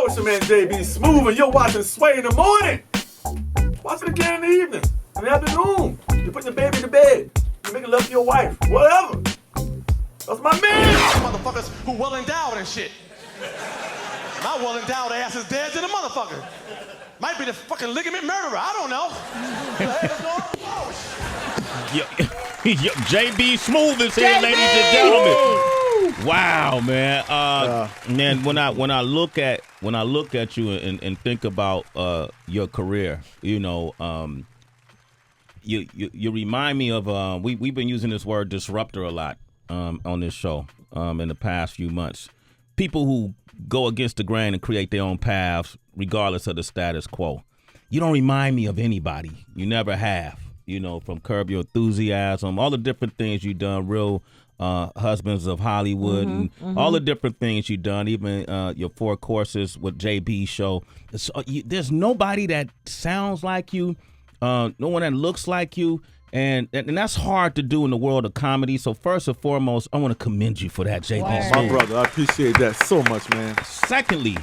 It's your man JB Smoove, and you're watching Sway in the morning. Watch it again in the evening, in the afternoon. You're putting the baby to bed. You're making love to your wife, whatever. That's my man. Motherfuckers who well endowed and shit. My well endowed ass is dead to the motherfucker. Might be the fucking ligament murderer. I don't know. JB Smoove is here, ladies and gentlemen. Wow, man. Man, when I look at you and think about your career, you know, you remind me of we've been using this word disruptor a lot on this show in the past few months. People who go against the grain and create their own paths, regardless of the status quo. You don't remind me of anybody. You never have. You know, from Curb Your Enthusiasm, all the different things you've done, Real Husbands of Hollywood, and all the different things you've done, even your 4 courses with JB show. So, there's nobody that sounds like you, no one that looks like you. And that's hard to do in the world of comedy. So first and foremost, I want to commend you for that, JB. My brother, I appreciate that so much, man. Secondly,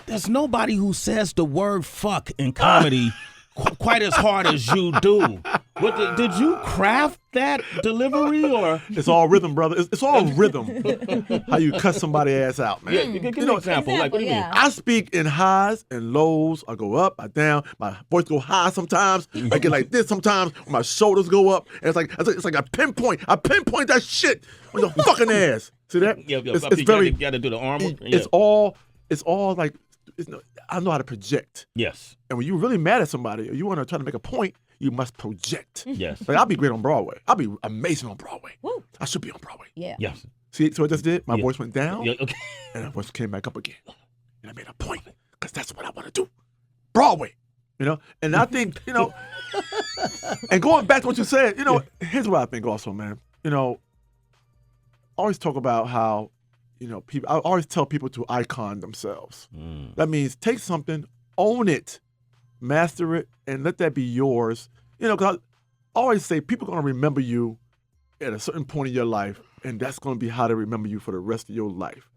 there's nobody who says the word fuck in comedy quite as hard as you do. Did you craft that delivery, or? It's all rhythm, brother. It's all rhythm. How you cut somebody's ass out, man. Yeah, give me an example. Like, what do you mean? I speak in highs and lows. I go up, I down. My voice go high sometimes. I get like this sometimes. My shoulders go up. And it's like a pinpoint. I pinpoint that shit on your fucking ass. See that? Yeah, it's very. You got to do the arm. It's all like. I know how to project. Yes. And when you're really mad at somebody, or you want to try to make a point, you must project. Yes. Like, I'll be great on Broadway. I'll be amazing on Broadway. Woo. I should be on Broadway. Yeah. Yes. See, so what I just did? My voice went down, Yeah, okay. and my voice came back up again. And I made a point, because that's what I want to do. Broadway. You know? And I think, you know, and going back to what you said, you know, here's what I think also, man. You know, I always talk about how, you know, people. I always tell people to icon themselves. That means take something, own it, master it, and let that be yours. You know, because I always say people are going to remember you at a certain point in your life, and that's going to be how they remember you for the rest of your life.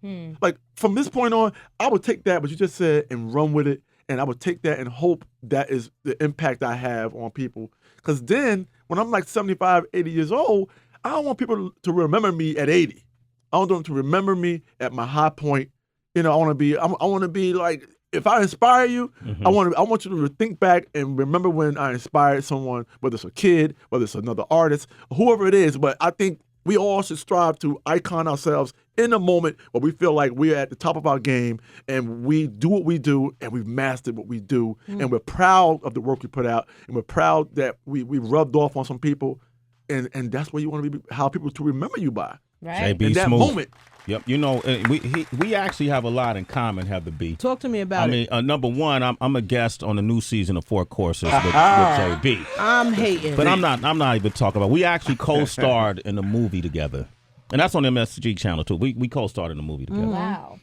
Like, from this point on, I would take that, what you just said, and run with it, and I would take that and hope that is the impact I have on people. Because then, when I'm like 75, 80 years old, I don't want people to remember me at 80. I want them to remember me at my high point. You know, I want to be like, if I inspire you, I want you to think back and remember when I inspired someone, whether it's a kid, whether it's another artist, whoever it is. But I think we all should strive to icon ourselves in a moment where we feel like we're at the top of our game and we do what we do and we've mastered what we do. And we're proud of the work we put out, and we're proud that we rubbed off on some people. And that's what you want to be, how people to remember you by. Right. JB In that Smoove. moment. Yep. You know, we actually have a lot in common, Heather B. Talk to me about it. I mean, number one, I'm a guest on the new season of 4 Courses with JB. I'm hating. But I'm not even talking about. We actually co-starred in a movie together, and that's on the MSG channel too. We co-starred in a movie together. Wow.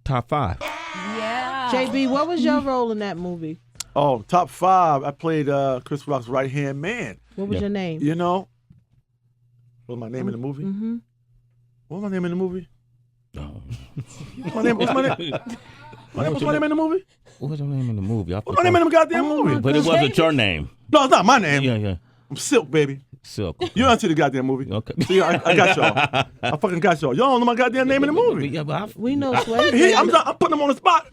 Top 5. Yeah. JB, what was your role in that movie? Oh, top 5. I played Chris Rock's right-hand man. What was your name? You know, what was my name in the movie? What was my name in the movie? No. What's my name? What's my name? What's my name in the movie? What was your name in the movie? What's my name in the goddamn movie? But it wasn't your name. No, it's not my name. Yeah. I'm Silk, baby. Silk. You don't see the goddamn movie. Okay. See, I got y'all. I fucking got y'all. Y'all don't know my goddamn name in the movie. Yeah, but We know Sway. I'm putting him on the spot.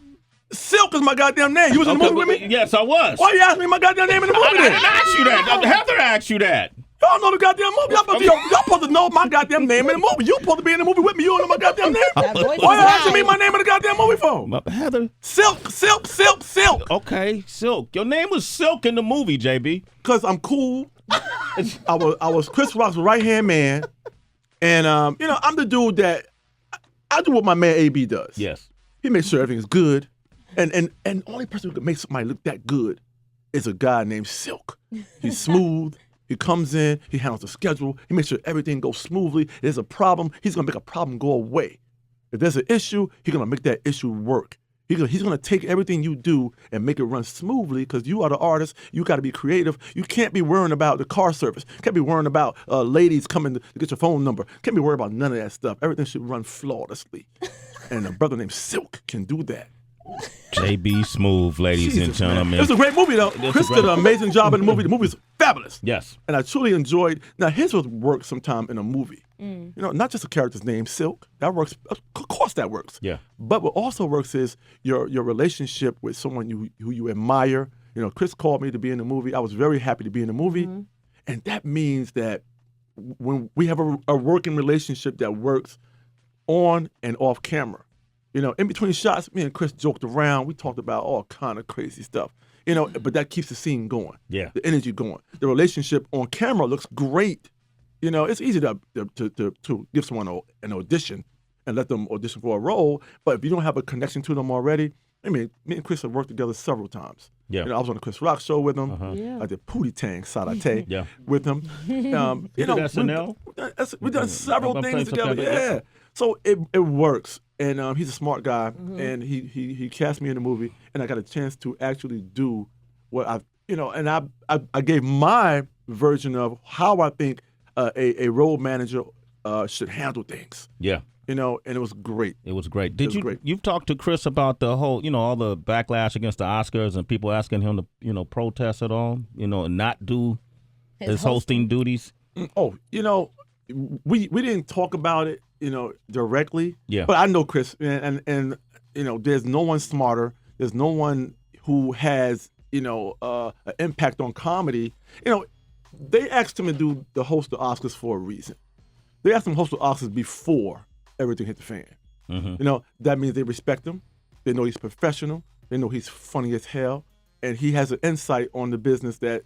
Silk is my goddamn name. You was in the movie with me? Yes, I was. Why you asking me my goddamn name in the movie I then? didn't ask you that. Heather asked you that. Y'all know the goddamn movie. Y'all supposed to know my goddamn name in the movie. You supposed to be in the movie with me. You don't know my goddamn name? voice Why you is asking me loud. my name in the goddamn movie for? Heather. Silk. Okay, Silk. Your name was Silk in the movie, JB. Because I'm cool. I was Chris Rock's right-hand man. And, you know, I'm the dude that, I do what my man AB does. Yes. He makes sure everything's good. And the only person who can make somebody look that good is a guy named Silk. He's smooth. He comes in, he handles the schedule, he makes sure everything goes smoothly. If there's a problem, he's gonna make a problem go away. If there's an issue, he's gonna make that issue work. He's gonna take everything you do and make it run smoothly, because you are the artist, you gotta be creative. You can't be worrying about the car service. Can't be worrying about ladies coming to get your phone number. Can't be worried about none of that stuff. Everything should run flawlessly. And a brother named Silk can do that. JB Smoove, ladies and Jesus, man. gentlemen. It was a great movie, though. It's a Chris great- did an amazing job in the movie. The movie was fabulous. Yes. And I truly enjoyed. Now, his would work sometime in a movie. You know, not just a character's name, Silk. That works. Of course, that works. Yeah. But what also works is your relationship with someone who you admire. You know, Chris called me to be in the movie. I was very happy to be in the movie, and that means that when we have a working relationship that works on and off camera. You know, in between shots, me and Chris joked around. We talked about all kind of crazy stuff. You know, but that keeps the scene going. Yeah. The energy going. The relationship on camera looks great. You know, it's easy to give someone an audition and let them audition for a role. But if you don't have a connection to them already, I mean, me and Chris have worked together several times. Yeah. You know, I was on the Chris Rock show with him. Yeah. I did Pootie Tang Sarate Yeah. with him. You did SNL? We've done several I've things played some together. together, Yeah. So it works. And he's a smart guy. And he cast me in the movie. And I got a chance to actually do what and I gave my version of how I think a role manager should handle things. Yeah. You know, and it was great. It was great. was Did great. you've talked to Chris about the whole, all the backlash against the Oscars and people asking him to, protest at all, and not do his hosting duties? Oh, we didn't talk about it, directly. Yeah. But I know Chris, and there's no one smarter. There's no one who has an impact on comedy. They asked him to do the host of Oscars for a reason. They asked him to host the Oscars before everything hit the fan. That means they respect him. They know he's professional. They know he's funny as hell, and he has an insight on the business that's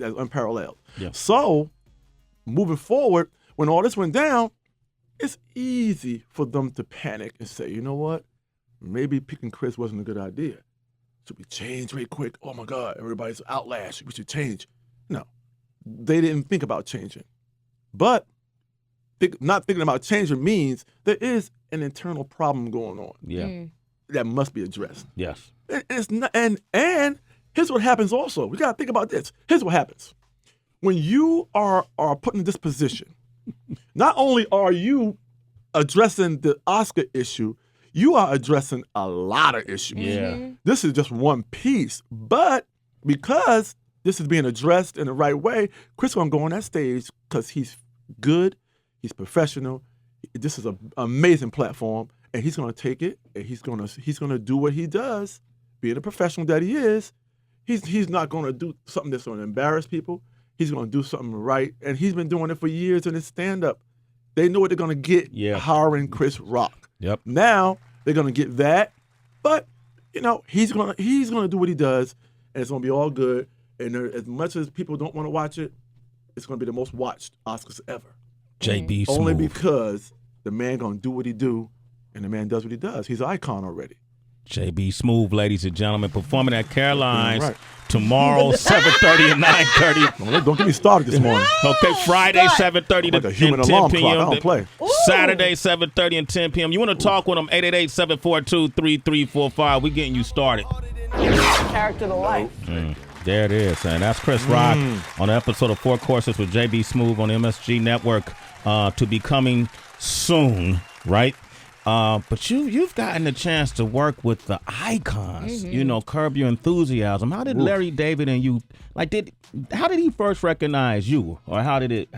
unparalleled. Yeah. So, moving forward, when all this went down, it's easy for them to panic and say, you know what? Maybe picking Chris wasn't a good idea. Should we change right quick? Oh my God, everybody's outlash. We should change. No, they didn't think about changing. But not thinking about changing means there is an internal problem going on. Yeah. That must be addressed. Yes. And it's not, and here's what happens also. We gotta think about this. Here's what happens. When you are put in this position, not only are you addressing the Oscar issue, you are addressing a lot of issues. Yeah. This is just one piece. But because this is being addressed in the right way, Chris gonna go on that stage because he's good, he's professional. This is an amazing platform, and he's gonna take it and he's gonna do what he does, being the professional that he is. He's not gonna do something that's gonna embarrass people. He's gonna do something right, and he's been doing it for years in his stand-up. They know what they're gonna get hiring Chris Rock. Yep. Now they're gonna get that, but he's gonna do what he does, and it's gonna be all good. And as much as people don't want to watch it, it's gonna be the most watched Oscars ever. JB Smoove. Only because the man gonna do what he do, and the man does what he does. He's an icon already. JB Smoove, ladies and gentlemen, performing at Caroline's Right. tomorrow, 7:30 and 9:30. Don't get me started this morning. Okay, Friday, 7:30 Like to a human 10 alarm p.m. clock. I don't play. Saturday, 7:30 and 10 p.m. You want to talk with them, 888-742-3345. We're getting you started. Character to life. There it is, and that's Chris Rock on an episode of Four Courses with JB Smoove on the MSG Network to be coming soon, right? But you've gotten the chance to work with the icons, Curb Your Enthusiasm. How did Larry David and you how did he first recognize you, or how did it,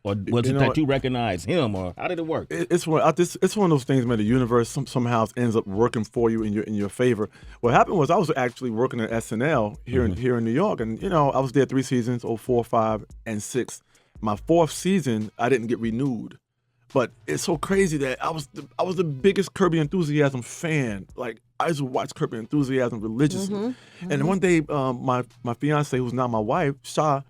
or was it that you recognized him, or how did it work? It's one of those things, man. The universe somehow ends up working for you in your favor. What happened was I was actually working at SNL here in New York, and I was there 3 seasons, 04, 05, and 6. My 4th season, I didn't get renewed. But it's so crazy that I was the biggest Curb Your Enthusiasm fan. Like, I used to watch Curb Your Enthusiasm religiously. And one day, my fiance, who's now my wife, Sha,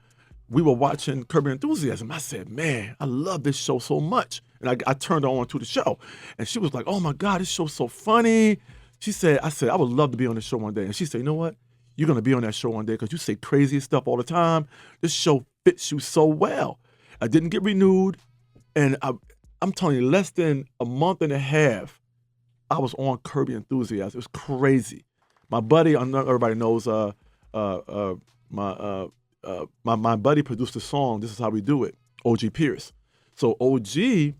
we were watching Curb Your Enthusiasm. I said, man, I love this show so much. And I turned her on to the show. And she was like, oh my God, this show's so funny. I said, I would love to be on the show one day. And she said, you know what? You're going to be on that show one day because you say crazy stuff all the time. This show fits you so well. I didn't get renewed. And I'm telling you, less than a month and a half, I was on Curb Your Enthusiasm. It was crazy. My buddy, I know everybody knows, my buddy produced a song, This Is How We Do It, O.G. Pierce. So O.G.,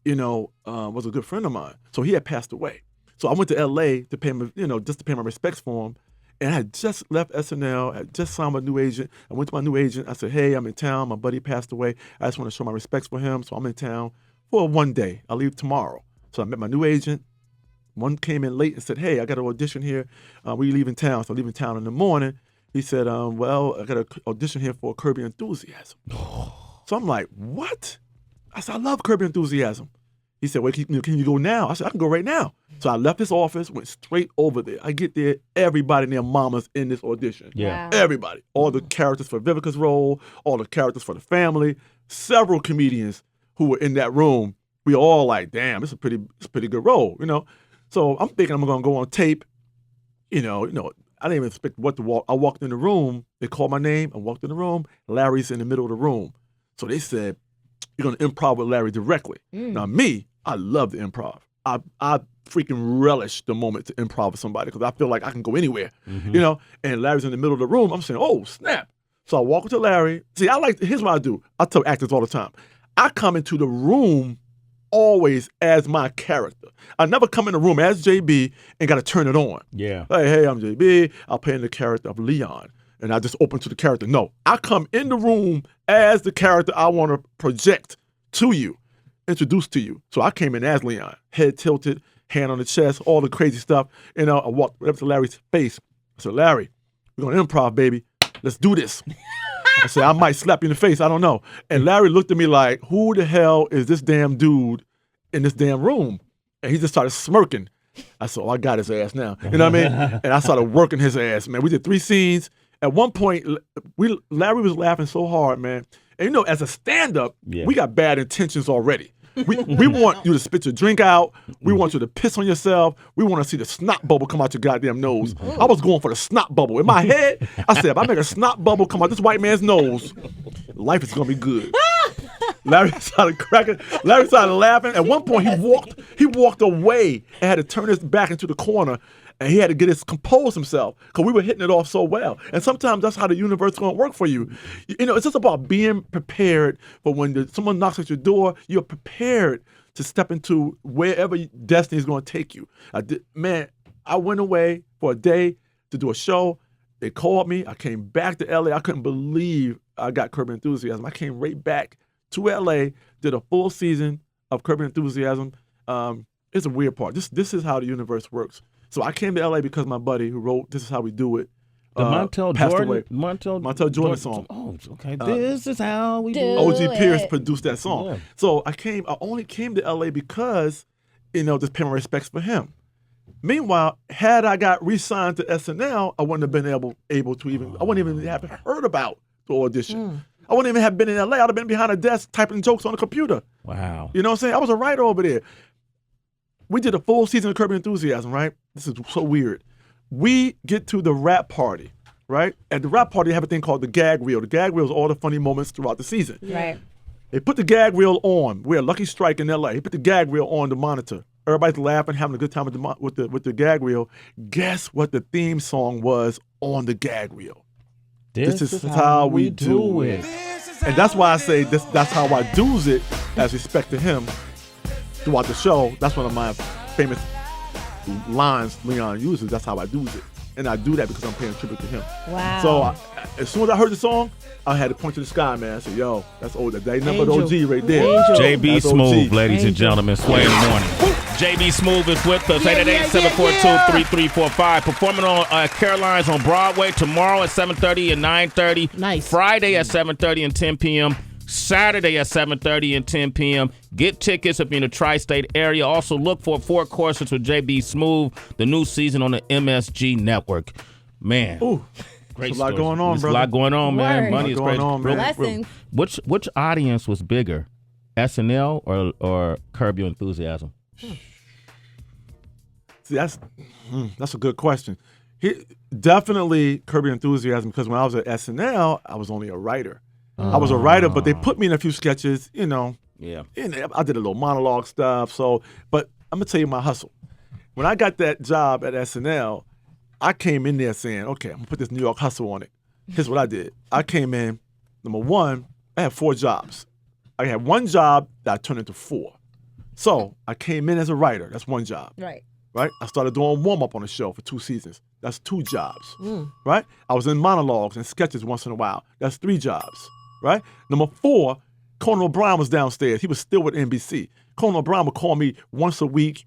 was a good friend of mine. So he had passed away. So I went to L.A. to pay him, just to pay my respects for him. And I had just left SNL. I had just signed my new agent. I went to my new agent. I said, hey, I'm in town. My buddy passed away. I just want to show my respects for him. So I'm in town for one day. I'll leave tomorrow. So I met my new agent. One came in late and said, hey, I got an audition here. We leave in town. So I leave in town in the morning. He said, well, I got an audition here for Curb Your Enthusiasm. So I'm like, what? I said, I love Curb Your Enthusiasm. He said, well, can you go now? I said, I can go right now. So I left his office, went straight over there. I get there, everybody and their mamas in this audition. Yeah. Wow. Everybody. All the characters for Vivica's role, all the characters for the family, several comedians who were in that room. We all like, damn, it's a pretty good role, So I'm thinking I'm gonna go on tape. I didn't even expect what to walk. I walked in the room, they called my name, I walked in the room, Larry's in the middle of the room. So they said, you're gonna improv with Larry directly. Now me, I love the improv. I freaking relish the moment to improv with somebody because I feel like I can go anywhere, and Larry's in the middle of the room. I'm saying, oh, snap. So I walk up to Larry. See, here's what I do. I tell actors all the time. I come into the room always as my character. I never come in the room as JB and got to turn it on. Yeah. Hey, I'm JB. I'll play in the character of Leon. And I just open to the character. No, I come in the room as the character I want to project to you, introduce to you. So I came in as Leon, head tilted, hand on the chest, all the crazy stuff. I walked right up to Larry's face. I said, Larry, we're going to improv, baby. Let's do this. I said, I might slap you in the face. I don't know. And Larry looked at me like, who the hell is this damn dude in this damn room? And he just started smirking. I said, oh, I got his ass now. You know what I mean? And I started working his ass, man. We did 3 scenes. At one point, Larry was laughing so hard, man. And as a stand-up, we got bad intentions already. We want you to spit your drink out. We want you to piss on yourself. We want to see the snot bubble come out your goddamn nose. I was going for the snot bubble. In my head, I said, if I make a snot bubble come out this white man's nose, life is going to be good. Larry started cracking. Larry started laughing. At one point, he walked away and had to turn his back into the corner. And he had to compose himself because we were hitting it off so well. And sometimes that's how the universe is going to work for you. It's just about being prepared for when someone knocks at your door, you're prepared to step into wherever destiny is going to take you. I went away for a day to do a show. They called me. I came back to LA. I couldn't believe I got Curb Your Enthusiasm. I came right back to LA, did a full season of Curb Your Enthusiasm. It's a weird part. This is how the universe works. So I came to LA because my buddy who wrote This Is How We Do It The Montel passed Jordan, away. Montel Jordan song. Oh, okay. This is how we do it. OG Pierce produced that song. Yeah. So I only came to LA because, just pay my respects for him. Meanwhile, had I got re-signed to SNL, I wouldn't have been able to even, I wouldn't even have heard about the audition. I wouldn't even have been in LA. I'd have been behind a desk typing jokes on the computer. Wow. You know what I'm saying? I was a writer over there. We did a full season of Curb Your Enthusiasm, right? This is so weird. We get to the rap party, right? At the rap party, they have a thing called the gag reel. The gag reel is all the funny moments throughout the season. Right. They put the gag reel on. We're at Lucky Strike in LA. They put the gag reel on the monitor. Everybody's laughing, having a good time with the gag reel. Guess what the theme song was on the gag reel? This is how we do it. And that's why I say that's how I do's it as respect to him throughout the show. That's one of my famous lines Leon uses. That's how I do's it. And I do that because I'm paying tribute to him. Wow. So as soon as I heard the song, I had to point to the sky, man. I said, yo, that's old. That number OG right there. Angel. JB That's Smoove, OG. ladies and Angel. gentlemen, Sway in the morning. JB Smoove is with us, 888-742-3345. Performing on Caroline's on Broadway tomorrow at 7:30 and 9:30. Nice. Friday at 7:30 and 10 p.m. Saturday at 7:30 and 10 p.m. Get tickets if you're in the tri-state area. Also look for 4 courses with JB Smoove, the new season on the MSG Network. Man. Ooh. Great There's a lot stories. going on, There's brother. a lot going on, man. Word. Money is Going crazy. on, man. Blessings. Which audience was bigger, SNL or Curb Your Enthusiasm? See, that's a good question. Definitely Curb Your Enthusiasm, because when I was at SNL, I was only a writer. I was a writer, but they put me in a few sketches, Yeah. and I did a little monologue stuff. But I'm gonna tell you my hustle. When I got that job at SNL, I came in there saying, okay, I'm gonna put this New York hustle on it. Here's what I did. I came in, number one, I had 4 jobs. I had 1 job that I turned into 4. So I came in as a writer. That's 1 job. Right. right? I started doing warm-up on the show for 2 seasons. That's 2 jobs, right? I was in monologues and sketches once in a while. That's 3 jobs, right? Number 4, Conan O'Brien was downstairs. He was still with NBC. Conan O'Brien would call me once a week,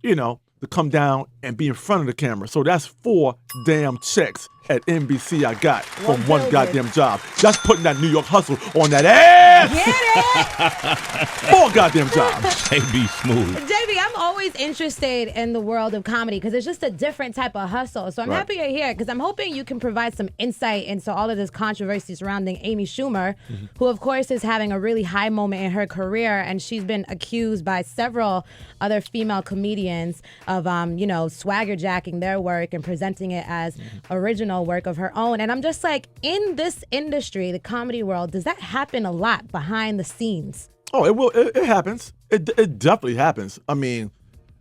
to come down and be in front of the camera. So that's 4 damn checks at NBC I got from one goddamn job. That's putting that New York hustle on that ass. Get it? 4 goddamn jobs. JB Smoove. JB, I'm always interested in the world of comedy because it's just a different type of hustle. So I'm happy you're here because I'm hoping you can provide some insight into all of this controversy surrounding Amy Schumer, who of course is having a really high moment in her career, and she's been accused by several other female comedians of, swagger jacking their work and presenting it as original work of her own. And I'm just like, in this industry, the comedy world, does that happen a lot behind the scenes? Oh, it will. It happens. It definitely happens. I mean,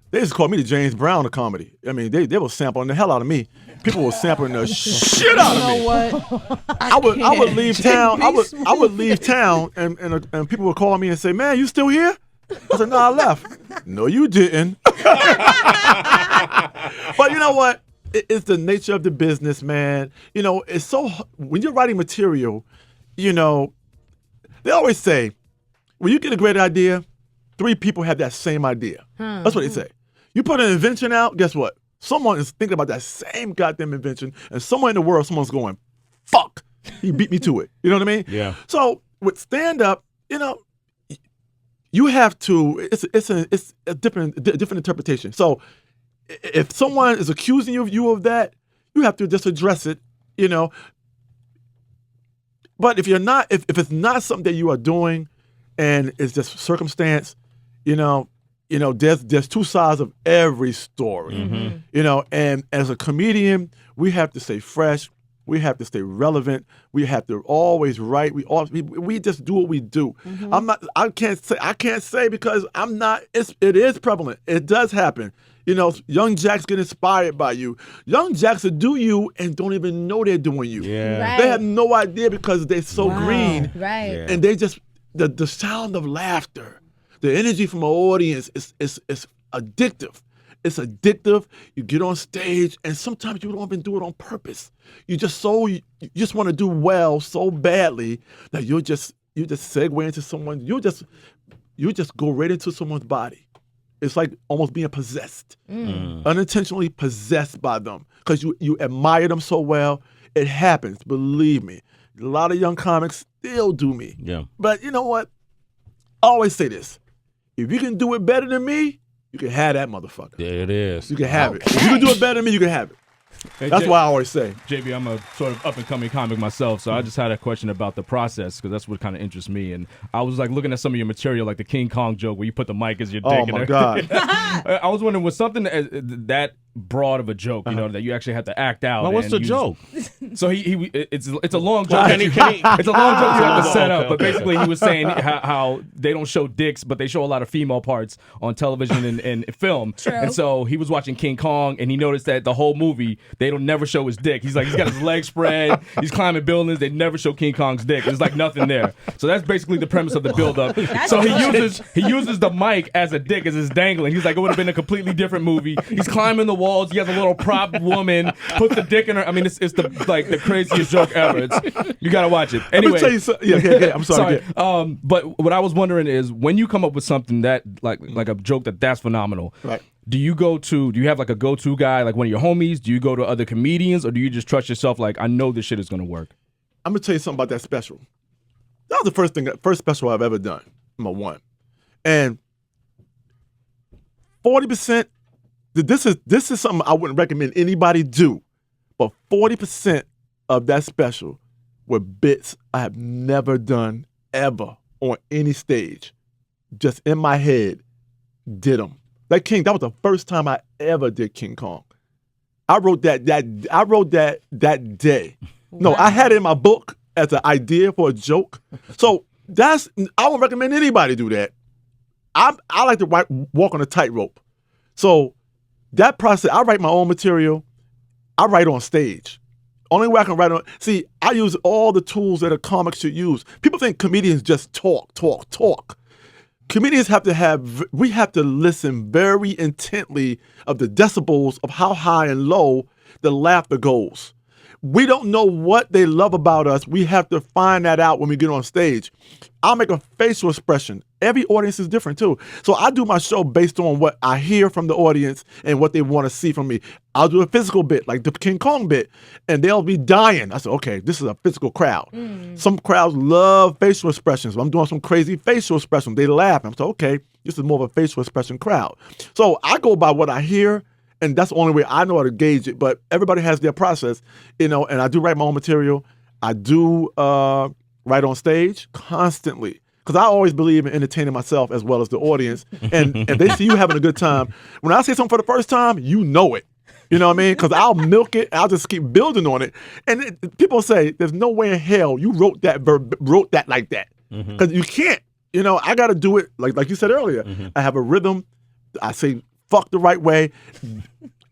they just called me the James Brown of comedy. I mean, they were sampling the hell out of me. People were sampling the shit out of me. You know what? I would leave town. I would leave town, and people would call me and say, "Man, you still here?" I said, "No, I left." "No, you didn't." But you know what? It's the nature of the business, man. It's so when you're writing material, they always say, when you get a great idea, 3 people have that same idea. That's what they say. You put an invention out, guess what? Someone is thinking about that same goddamn invention, and somewhere in the world, someone's going, "Fuck, he beat me to it." You know what I mean? Yeah. So with stand-up, you have to. It's a different interpretation. So if someone is accusing you of that, you have to just address it. But if it's not something that you are doing, and it's just circumstance, there's 2 sides of every story. And as a comedian, we have to stay fresh. We have to stay relevant. We have to always write. We just do what we do. I can't say because I'm not. It is prevalent. It does happen. Young jacks get inspired by you. Young jacks will do you and don't even know they're doing you. Yeah. Right. They have no idea because they're so green. Right. Yeah. And they just the sound of laughter, the energy from an audience is addictive. It's addictive. You get on stage, and sometimes you don't even do it on purpose. You just want to do well so badly that you just segue into someone. You just go right into someone's body. It's like almost being possessed, unintentionally possessed by them because you admire them so well. It happens, believe me. A lot of young comics still do me. Yeah. But you know what? I always say this. If you can do it better than me, you can have that motherfucker. There it is. You can have it. If you can do it better than me, you can have it. Hey, That's why I always say. JB, I'm a sort of up-and-coming comic myself, so I just had a question about the process because that's what kind of interests me. And I was like looking at some of your material, like the King Kong joke where you put the mic as your dick. Oh my God. I was wondering, was something that broad of a joke, that you actually had to act out? Well, what's the joke? So it's a long joke. It's a long joke you have to set up, but basically he was saying how they don't show dicks, but they show a lot of female parts on television and film. True. And so he was watching King Kong, and he noticed that the whole movie they don't never show his dick. He's like, he's got his legs spread, he's climbing buildings. They never show King Kong's dick. There's like nothing there. So that's basically the premise of the build-up. So he uses the mic as a dick, as his dangling. He's like, it would have been a completely different movie. He's climbing the walls. He has a little prop woman, puts the dick in her. I mean, it's the craziest joke ever. You gotta watch it. Anyway, Let me tell you something. Yeah, I'm sorry. But what I was wondering is when you come up with something that like a joke that's phenomenal. Right. Do you have like a go-to guy, like one of your homies? Do you go to other comedians, or do you just trust yourself? Like, I know this shit is gonna work. I'm gonna tell you something about that special. That was the first special I've ever done. Number one, and 40%. This is something I wouldn't recommend anybody do, but 40% of that special were bits I have never done ever on any stage. Just in my head, did them. That was the first time I ever did King Kong. I wrote that day. No, I had it in my book as an idea for a joke. So I would recommend anybody do that. I like to walk on a tightrope. So that process, I write my own material. I write on stage. Only way I can write on. See, I use all the tools that a comic should use. People think comedians just talk. comedians we have to listen very intently of the decibels of how high and low the laughter goes. We don't know what they love about us. We have to find that out when we get on stage. I'll make a facial expression. Every audience is different too. So I do my show based on what I hear from the audience and what they want to see from me. I'll do a physical bit, like the King Kong bit, and they'll be dying. I said, okay, this is a physical crowd. Some crowds love facial expressions. I'm doing some crazy facial expressions. They laugh. I'm saying, okay, this is more of a facial expression crowd. So I go by what I hear, and that's the only way I know how to gauge it. But everybody has their process, and I do write my own material. I do write on stage constantly because I always believe in entertaining myself as well as the audience. And if they see you having a good time, when I say something for the first time, you know it. You know what I mean? Because I'll milk it. I'll just keep building on it. And people say, there's no way in hell you wrote that like that. Because you can't. I got to do it like you said earlier. I have a rhythm. I say fuck the right way.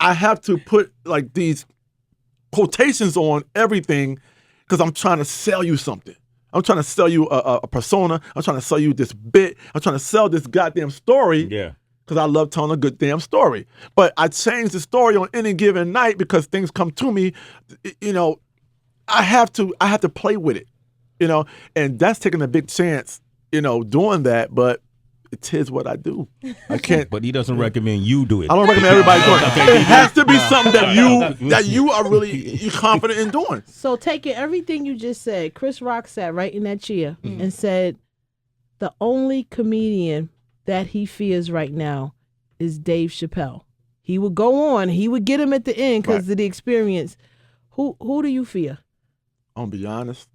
I have to put like these quotations on everything because I'm trying to sell you something. I'm trying to sell you a persona. I'm trying to sell you this bit. I'm trying to sell this goddamn story. Yeah. Because I love telling a good damn story. But I change the story on any given night because things come to me. I have to play with it. And that's taking a big chance. Doing that. But it is what I do. I can't. But he doesn't recommend you do it. I don't recommend everybody doing it. It has to be something that you are really confident in doing. So taking everything you just said, Chris Rock sat right in that chair and said, the only comedian that he fears right now is Dave Chappelle. He would go on. He would get him at the end because of the experience. Who do you fear? I'm gonna be honest.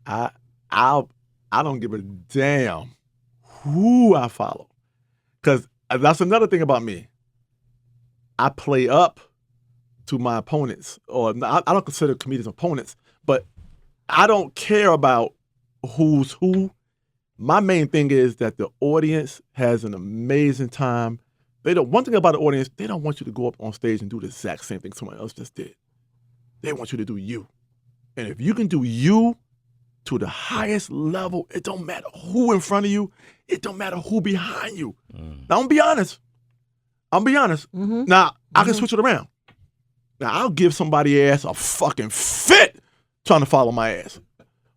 I don't give a damn who I follow. Because that's another thing about me. I play up to my opponents. Or I don't consider comedians opponents, but I don't care about who's who. My main thing is that the audience has an amazing time. One thing about the audience, they don't want you to go up on stage and do the exact same thing someone else just did. They want you to do you. And if you can do you to the highest level, it don't matter who in front of you, it don't matter who behind you. Now, I'm be honest. Now, I can switch it around. Now, I'll give somebody ass a fucking fit trying to follow my ass.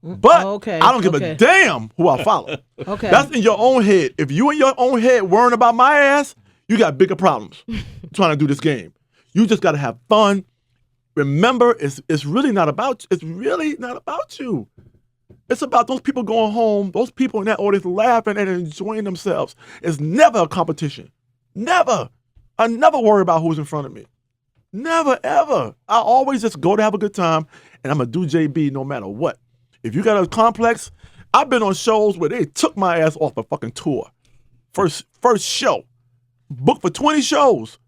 But I don't give a damn who I follow. That's in your own head. If you in your own head worrying about my ass, you got bigger problems trying to do this game. You just got to have fun. Remember, it's really not about you. It's about those people going home, those people in that audience laughing and enjoying themselves. It's never a competition. Never. I never worry about who's in front of me. Never, ever. I always just go to have a good time, and I'm going to do JB no matter what. If you got a complex, I've been on shows where they took my ass off a fucking tour. First show. Booked for 20 shows.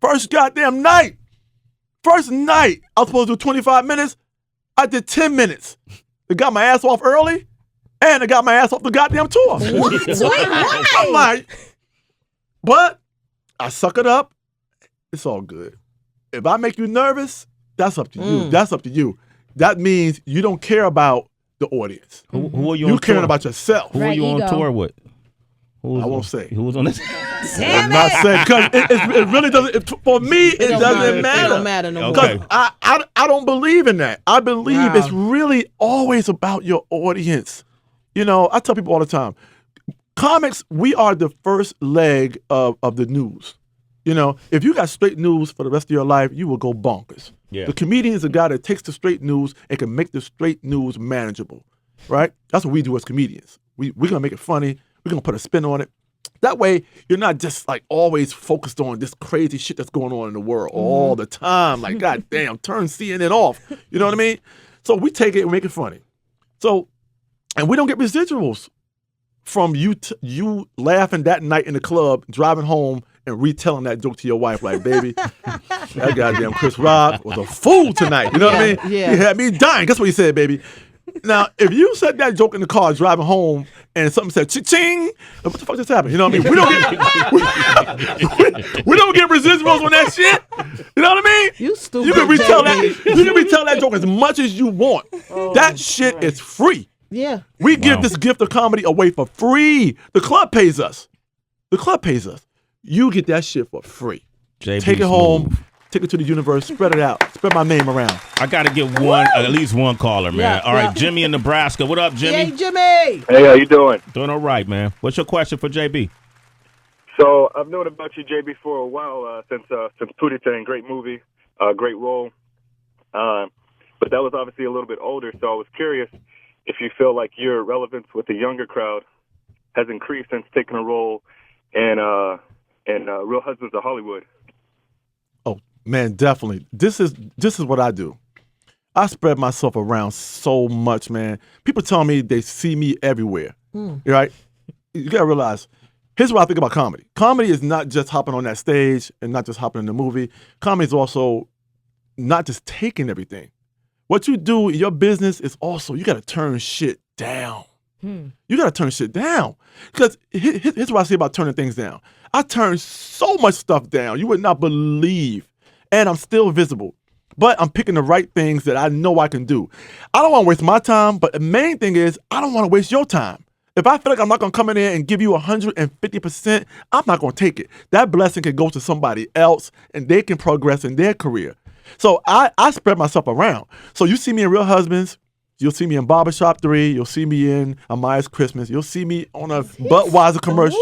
First goddamn night. First night. I was supposed to do 25 minutes. I did 10 minutes. They got my ass off early, and they got my ass off the goddamn tour. What? I'm like, but I suck it up. It's all good. If I make you nervous, that's up to you. That's up to you. That means you don't care about the audience. Who are you on You caring tour? about yourself. Who are you on tour with? I won't say. Who was on this? I'm not saying because it really doesn't. For me, it doesn't matter. It don't matter no more. Okay. Because I don't believe in that. I believe it's really always about your audience. I tell people all the time, comics, we are the first leg of the news. If you got straight news for the rest of your life, you will go bonkers. Yeah. The comedian is a guy that takes the straight news and can make the straight news manageable, right? That's what we do as comedians. We're going to make it funny. We're going to put a spin on it. That way, you're not just like always focused on this crazy shit that's going on in the world all the time. Like, God damn, turn CNN off. You know what I mean? So we take it and make it funny. So, and we don't get residuals from you laughing that night in the club, driving home, and retelling that joke to your wife, like, baby, that goddamn Chris Rock was a fool tonight. You know what I mean? Yeah. He had me dying. Guess what he said, baby? Now, if you said that joke in the car driving home and something said cha-ching, what the fuck just happened? You know what I mean? We don't get residuals on that shit. You know what I mean? You stupid. You can retell JB. that. You can retell that joke as much as you want. That shit is free. Yeah. We give this gift of comedy away for free. The club pays us. You get that shit for free. JB Take it home. Take it to the universe. Spread it out. Spread my name around. I got to get at least one caller, man. All right, Jimmy in Nebraska. What up, Jimmy? Hey, Jimmy. Hey, how you doing? Doing all right, man. What's your question for JB? So I've known about you, JB, for a while, since Pootie Tang. Great movie, great role. But that was obviously a little bit older, so I was curious if you feel like your relevance with the younger crowd has increased since taking a role in Real Husbands of Hollywood. Oh man, definitely. This is what I do. I spread myself around so much, man. People tell me they see me everywhere. Right? You gotta realize. Here's what I think about comedy. Comedy is not just hopping on that stage and not just hopping in the movie. Comedy is also not just taking everything. What you do in your business is also, you got to turn shit down. You got to turn shit down. Because here's what I say about turning things down. I turn so much stuff down. You would not believe. And I'm still visible. But I'm picking the right things that I know I can do. I don't want to waste my time, but the main thing is I don't want to waste your time. If I feel like I'm not going to come in there and give you 150%, I'm not going to take it. That blessing can go to somebody else, and they can progress in their career. So I spread myself around. So you see me in Real Husbands. You'll see me in Barbershop 3. You'll see me in Amaya's Christmas. You'll see me on a Budweiser commercial,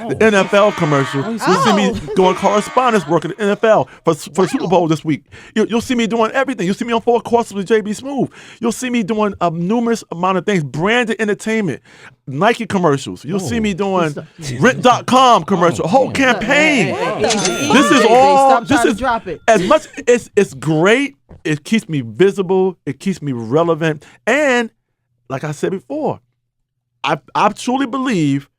the NFL commercial. You'll see me doing correspondence work at the NFL for the Super Bowl this week. You'll see me doing everything. You'll see me on 4 Courses with JB Smoove. You'll see me doing a numerous amount of things. Branded entertainment, Nike commercials. You'll see me doing Rent.com commercial, whole campaign. This is all. This is drop it. As much. It's great. It keeps me visible. It keeps me relevant. And like I said before, I truly believe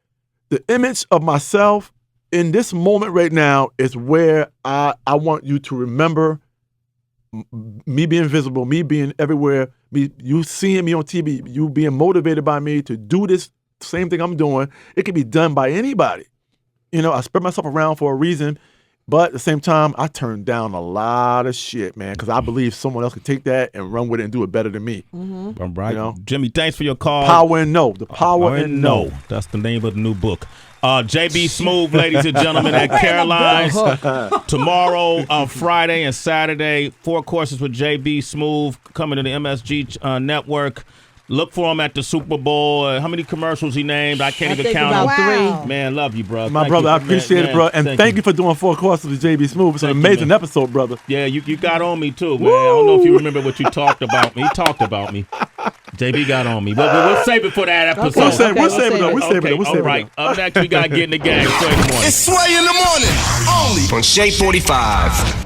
the image of myself in this moment right now is where I want you to remember me being visible, me being everywhere, you seeing me on TV, you being motivated by me to do this same thing I'm doing. It can be done by anybody. You know, I spread myself around for a reason. But at the same time, I turn down a lot of shit, man, because I believe someone else can take that and run with it and do it better than me. All right. You know? Jimmy, thanks for your call. Power and No. The Power and No. That's the name of the new book. JB Smoove, ladies and gentlemen, at Caroline's. Tomorrow, Friday and Saturday, 4 Courses with JB Smoove coming to the MSG network. Look for him at the Super Bowl. How many commercials he named? I can't even count them. About 3. Man, love you, bro. My brother, I appreciate it, bro. And thank you for doing 4 Courses with JB Smoove. It's an amazing episode, brother. Yeah, you got on me, too, man. I don't know if you remember what you talked about me. He talked about me. JB got on me. But we'll save it for that episode. We'll save it. All right. Up next, we got to get in the gang. It's Sway in the morning, only on Shea 45.